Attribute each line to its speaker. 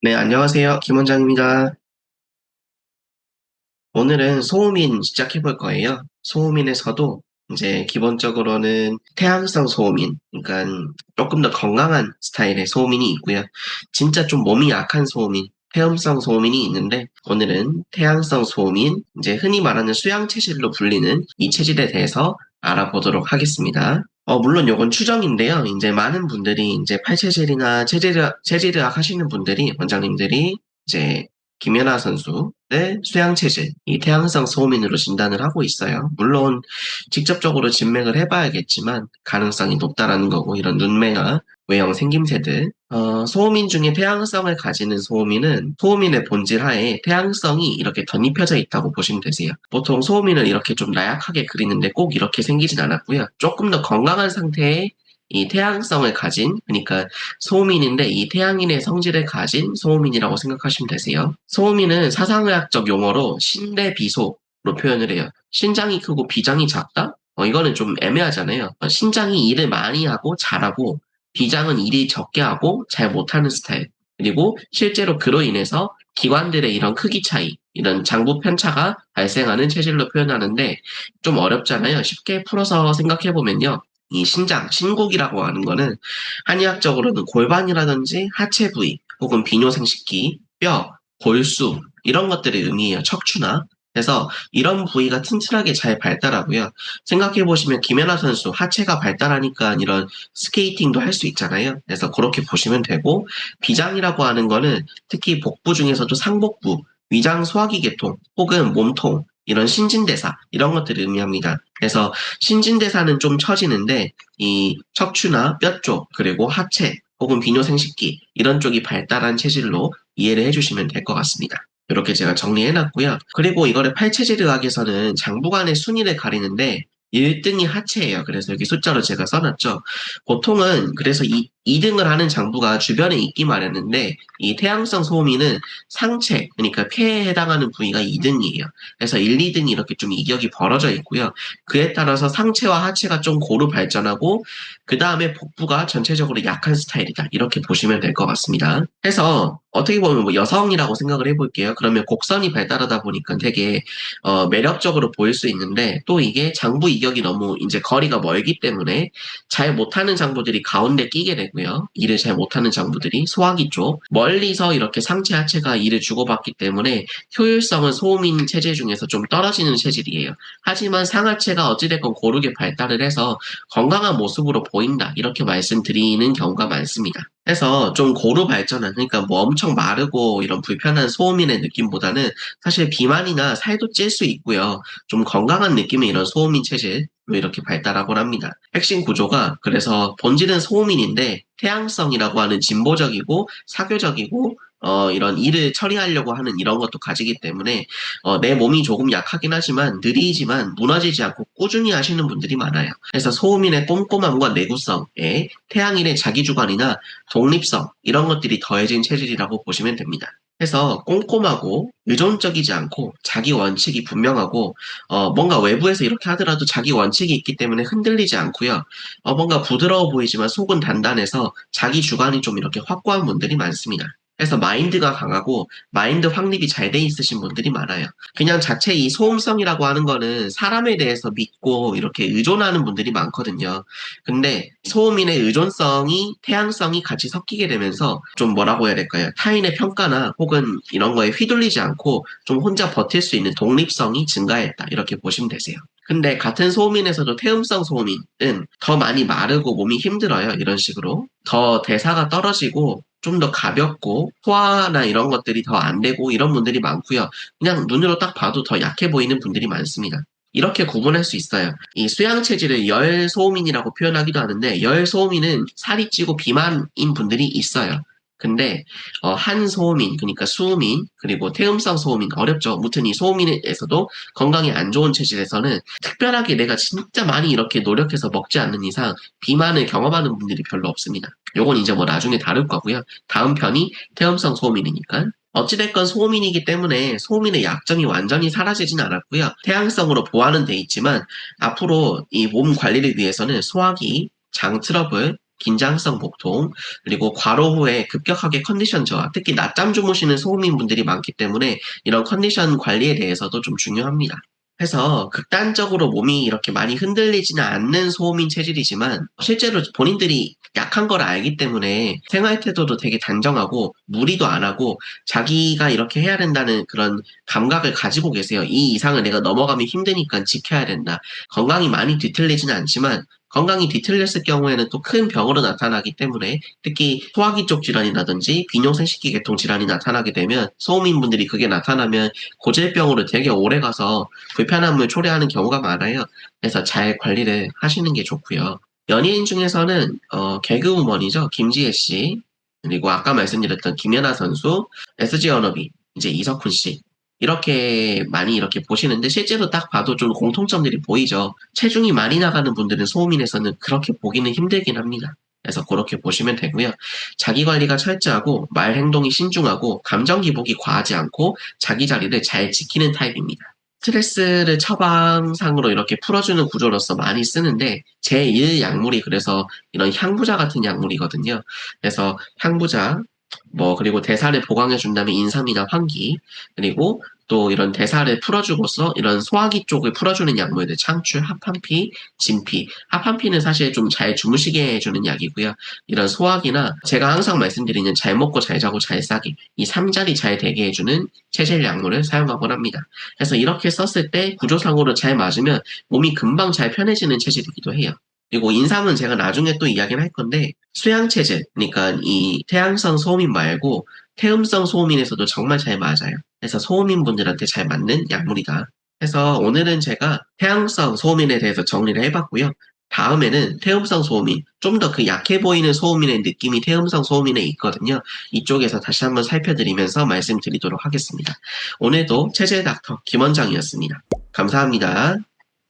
Speaker 1: 네, 안녕하세요. 김 원장입니다. 오늘은 소음인 시작해 볼 거예요. 소음인에서도 이제 기본적으로는 태양성 소음인, 그러니까 조금 더 건강한 스타일의 소음인이 있고요. 진짜 좀 몸이 약한 소음인, 폐음성 소음인이 있는데 오늘은 태양성 소음인, 이제 흔히 말하는 수양 체질로 불리는 이 체질에 대해서 알아보도록 하겠습니다. 물론 요건 추정인데요. 이제 많은 분들이 이제 팔체질이나 체질의학 하시는 분들이, 원장님들이 이제 김연아 선수의 수양체질, 이 태양성 소음인으로 진단을 하고 있어요. 물론 직접적으로 진맥을 해봐야겠지만 가능성이 높다라는 거고, 이런 눈매나 외형 생김새들. 소음인 중에 태양성을 가지는 소음인은 소음인의 본질 하에 태양성이 이렇게 덧입혀져 있다고 보시면 되세요. 보통 소음인을 이렇게 좀 나약하게 그리는데 꼭 이렇게 생기진 않았고요. 조금 더 건강한 상태의 이 태양성을 가진, 그러니까 소음인인데 이 태양인의 성질을 가진 소음인이라고 생각하시면 되세요. 소음인은 사상의학적 용어로 신대비소로 표현을 해요. 신장이 크고 비장이 작다? 이거는 좀 애매하잖아요. 신장이 일을 많이 하고 잘하고, 비장은 일이 적게 하고 잘 못하는 스타일. 그리고 실제로 그로 인해서 기관들의 이런 크기 차이, 이런 장부 편차가 발생하는 체질로 표현하는데 좀 어렵잖아요. 쉽게 풀어서 생각해보면요. 이 신장, 신국이라고 하는 거는 한의학적으로는 골반이라든지 하체 부위, 혹은 비뇨생식기, 뼈, 골수, 이런 것들을 의미해요. 척추나. 그래서 이런 부위가 튼튼하게 잘 발달하고요. 생각해보시면 김연아 선수 하체가 발달하니까 이런 스케이팅도 할 수 있잖아요. 그래서 그렇게 보시면 되고, 비장이라고 하는 거는 특히 복부 중에서도 상복부, 위장 소화기 계통, 혹은 몸통, 이런 신진대사, 이런 것들을 의미합니다. 그래서 신진대사는 좀 처지는데, 이 척추나 뼈 쪽, 그리고 하체, 혹은 비뇨생식기, 이런 쪽이 발달한 체질로 이해를 해주시면 될 것 같습니다. 이렇게 제가 정리해놨고요. 그리고 이거를 팔체질의학에서는 장부간의 순위를 가리는데 1등이 하체예요. 그래서 여기 숫자로 제가 써놨죠. 보통은 그래서 2등을 하는 장부가 주변에 있기 마련인데, 이 태양성 소음인은 상체, 그러니까 폐에 해당하는 부위가 2등이에요. 그래서 1, 2등이 이렇게 좀 이격이 벌어져 있고요. 그에 따라서 상체와 하체가 좀 고루 발전하고, 그 다음에 복부가 전체적으로 약한 스타일이다. 이렇게 보시면 될 것 같습니다. 해서 어떻게 보면 뭐 여성이라고 생각을 해볼게요. 그러면 곡선이 발달하다 보니까 되게 매력적으로 보일 수 있는데, 또 이게 장부 이격이 너무 이제 거리가 멀기 때문에 잘 못하는 장부들이 가운데 끼게 되고요. 일을 잘 못하는 장부들이 소화기 쪽 멀리서 이렇게 상체 하체가 일을 주고받기 때문에 효율성은 소음인 체질 중에서 좀 떨어지는 체질이에요. 하지만 상하체가 어찌됐건 고르게 발달을 해서 건강한 모습으로 보인다, 이렇게 말씀드리는 경우가 많습니다. 그래서 좀 고루 발전한, 그러니까 뭐 엄청 마르고 이런 불편한 소음인의 느낌보다는 사실 비만이나 살도 찔 수 있고요. 좀 건강한 느낌의 이런 소음인 체질로 이렇게 발달하곤 합니다. 핵심 구조가 그래서 본질은 소음인인데 태양성이라고 하는 진보적이고 사교적이고 이런 일을 처리하려고 하는 이런 것도 가지기 때문에 내 몸이 조금 약하긴 하지만 느리지만 무너지지 않고 꾸준히 하시는 분들이 많아요. 그래서 소음인의 꼼꼼함과 내구성에 태양인의 자기주관이나 독립성, 이런 것들이 더해진 체질이라고 보시면 됩니다. 그래서 꼼꼼하고 의존적이지 않고 자기 원칙이 분명하고, 뭔가 외부에서 이렇게 하더라도 자기 원칙이 있기 때문에 흔들리지 않고요. 뭔가 부드러워 보이지만 속은 단단해서 자기 주관이 좀 이렇게 확고한 분들이 많습니다. 그래서 마인드가 강하고 마인드 확립이 잘 돼 있으신 분들이 많아요. 그냥 자체 이 소음성이라고 하는 거는 사람에 대해서 믿고 이렇게 의존하는 분들이 많거든요. 근데 소음인의 의존성이 태양성이 같이 섞이게 되면서 좀 뭐라고 해야 될까요? 타인의 평가나 혹은 이런 거에 휘둘리지 않고 좀 혼자 버틸 수 있는 독립성이 증가했다, 이렇게 보시면 되세요. 근데 같은 소음인에서도 태음성 소음인은 더 많이 마르고 몸이 힘들어요. 이런 식으로. 더 대사가 떨어지고 좀 더 가볍고 소화나 이런 것들이 더 안 되고 이런 분들이 많고요. 그냥 눈으로 딱 봐도 더 약해 보이는 분들이 많습니다. 이렇게 구분할 수 있어요. 이 수양 체질을 열소음인이라고 표현하기도 하는데, 열소음인은 살이 찌고 비만인 분들이 있어요. 근데 한소음인, 그러니까 수음인, 그리고 태음성 소음인, 어렵죠. 무튼 이 소음인에서도 건강에 안 좋은 체질에서는 특별하게 내가 진짜 많이 이렇게 노력해서 먹지 않는 이상 비만을 경험하는 분들이 별로 없습니다. 요건 이제 뭐 나중에 다룰 거고요. 다음 편이 태음성 소음인이니까. 어찌됐건 소음인이기 때문에 소음인의 약점이 완전히 사라지진 않았고요. 태양성으로 보완은 돼 있지만 앞으로 이 몸 관리를 위해서는 소화기, 장 트러블, 긴장성 복통, 그리고 과로 후에 급격하게 컨디션 저하, 특히 낮잠 주무시는 소음인분들이 많기 때문에 이런 컨디션 관리에 대해서도 좀 중요합니다. 해서 극단적으로 몸이 이렇게 많이 흔들리지는 않는 소음인 체질이지만 실제로 본인들이 약한 걸 알기 때문에 생활 태도도 되게 단정하고 무리도 안 하고 자기가 이렇게 해야 된다는 그런 감각을 가지고 계세요. 이 이상을 내가 넘어가면 힘드니까 지켜야 된다. 건강이 많이 뒤틀리지는 않지만 건강이 뒤틀렸을 경우에는 또 큰 병으로 나타나기 때문에 특히 소화기 쪽 질환이라든지 비뇨생식기 계통 질환이 나타나게 되면 소음인분들이 그게 나타나면 고질병으로 되게 오래 가서 불편함을 초래하는 경우가 많아요. 그래서 잘 관리를 하시는 게 좋고요. 연예인 중에서는 개그우먼이죠. 김지혜 씨, 그리고 아까 말씀드렸던 김연아 선수, SG 워너비, 이제 이석훈 씨. 이렇게 많이 이렇게 보시는데 실제로 딱 봐도 좀 공통점들이 보이죠. 체중이 많이 나가는 분들은 소음인에서는 그렇게 보기는 힘들긴 합니다. 그래서 그렇게 보시면 되고요. 자기 관리가 철저하고 말 행동이 신중하고 감정 기복이 과하지 않고 자기 자리를 잘 지키는 타입입니다. 스트레스를 처방상으로 이렇게 풀어주는 구조로서 많이 쓰는데 제1 약물이 그래서 이런 향부자 같은 약물이거든요. 그래서 향부자, 그리고 대사를 보강해준다면 인삼이나 황기, 그리고 또 이런 대사를 풀어주고서 이런 소화기 쪽을 풀어주는 약물들, 창출, 합한피, 진피. 합한피는 사실 좀 잘 주무시게 해주는 약이고요. 이런 소화기나 제가 항상 말씀드리는 잘 먹고 잘 자고 잘 싸기, 이 3자리 잘 되게 해주는 체질 약물을 사용하곤 합니다. 그래서 이렇게 썼을 때 구조상으로 잘 맞으면 몸이 금방 잘 편해지는 체질이기도 해요. 그리고 인삼은 제가 나중에 또 이야기를 할 건데 수양체질, 그러니까 이 태양성 소음인 말고 태음성 소음인에서도 정말 잘 맞아요. 그래서 소음인 분들한테 잘 맞는 약물이다. 그래서 오늘은 제가 태양성 소음인에 대해서 정리를 해봤고요. 다음에는 태음성 소음인, 좀 더 그 약해 보이는 소음인의 느낌이 태음성 소음인에 있거든요. 이쪽에서 다시 한번 살펴드리면서 말씀드리도록 하겠습니다. 오늘도 체질 닥터 김원장이었습니다. 감사합니다.